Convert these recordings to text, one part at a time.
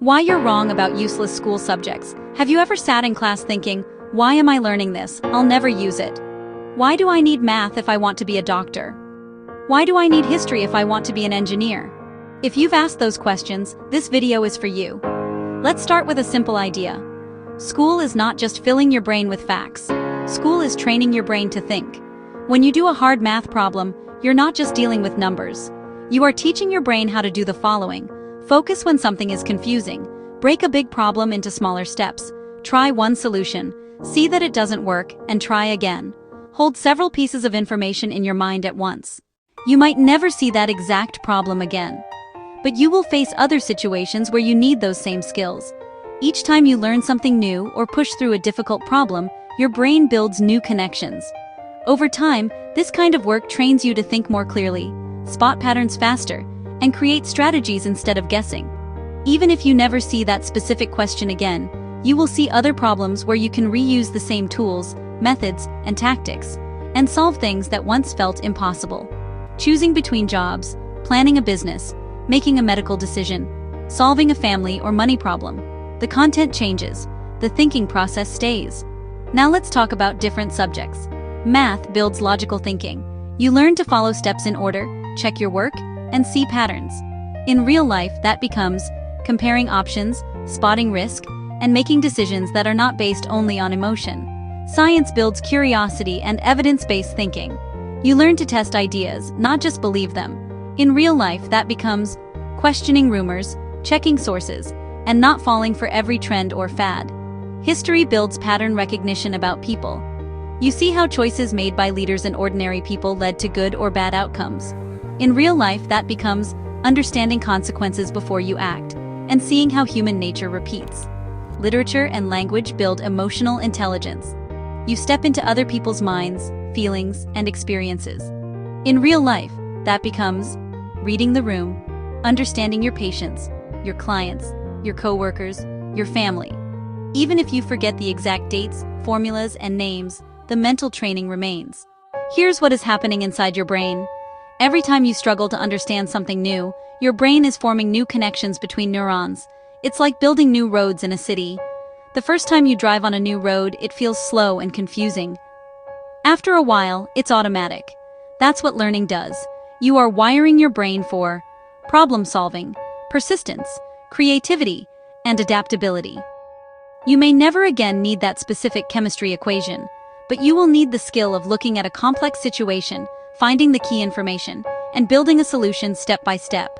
Why you're wrong about useless school subjects. Have you ever sat in class thinking, why am I learning this? I'll never use it. Why do I need math if I want to be a doctor? Why do I need history if I want to be an engineer? If you've asked those questions, this video is for you. Let's start with a simple idea. School is not just filling your brain with facts. School is training your brain to think. When you do a hard math problem, you're not just dealing with numbers. You are teaching your brain how to do the following. Focus when something is confusing. Break a big problem into smaller steps. Try one solution. See that it doesn't work, and try again. Hold several pieces of information in your mind at once. You might never see that exact problem again. But you will face other situations where you need those same skills. Each time you learn something new or push through a difficult problem, your brain builds new connections. Over time, this kind of work trains you to think more clearly, spot patterns faster, and create strategies instead of guessing. Even if you never see that specific question again, you will see other problems where you can reuse the same tools, methods, and tactics, and solve things that once felt impossible. Choosing between jobs, planning a business, making a medical decision, solving a family or money problem. The content changes, the thinking process stays. Now let's talk about different subjects. Math builds logical thinking. You learn to follow steps in order, check your work, and see patterns. In real life, that becomes comparing options, spotting risk, and making decisions that are not based only on emotion. Science builds curiosity and evidence-based thinking. You learn to test ideas, not just believe them. In real life, that becomes questioning rumors, checking sources, and not falling for every trend or fad. History builds pattern recognition about people. You see how choices made by leaders and ordinary people led to good or bad outcomes. In real life, that becomes understanding consequences before you act, and seeing how human nature repeats. Literature and language build emotional intelligence. You step into other people's minds, feelings, and experiences. In real life, that becomes reading the room, understanding your patients, your clients, your coworkers, your family. Even if you forget the exact dates, formulas, and names, the mental training remains. Here's what is happening inside your brain. Every time you struggle to understand something new, your brain is forming new connections between neurons. It's like building new roads in a city. The first time you drive on a new road, it feels slow and confusing. After a while, it's automatic. That's what learning does. You are wiring your brain for problem solving, persistence, creativity, and adaptability. You may never again need that specific chemistry equation, but you will need the skill of looking at a complex situation, finding the key information, and building a solution step by step.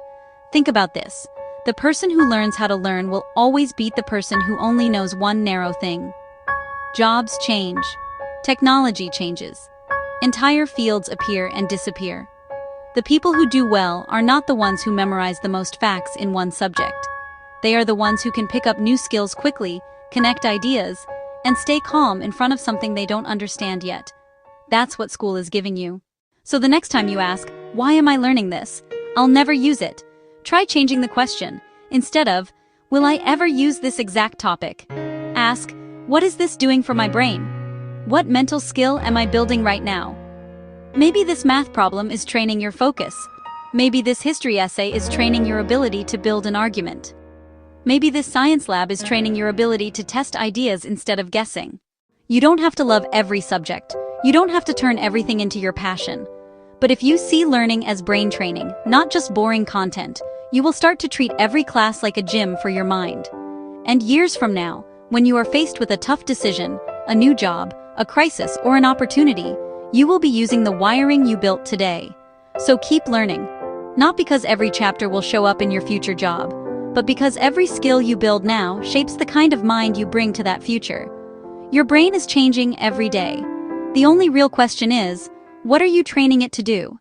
Think about this. The person who learns how to learn will always beat the person who only knows one narrow thing. Jobs change. Technology changes. Entire fields appear and disappear. The people who do well are not the ones who memorize the most facts in one subject. They are the ones who can pick up new skills quickly, connect ideas, and stay calm in front of something they don't understand yet. That's what school is giving you. So the next time you ask, why am I learning this? I'll never use it. Try changing the question. Instead of, will I ever use this exact topic? Ask, what is this doing for my brain? What mental skill am I building right now? Maybe this math problem is training your focus. Maybe this history essay is training your ability to build an argument. Maybe this science lab is training your ability to test ideas instead of guessing. You don't have to love every subject. You don't have to turn everything into your passion. But if you see learning as brain training, not just boring content, you will start to treat every class like a gym for your mind. And years from now, when you are faced with a tough decision, a new job, a crisis, or an opportunity, you will be using the wiring you built today. So keep learning. Not because every chapter will show up in your future job, but because every skill you build now shapes the kind of mind you bring to that future. Your brain is changing every day. The only real question is, what are you training it to do?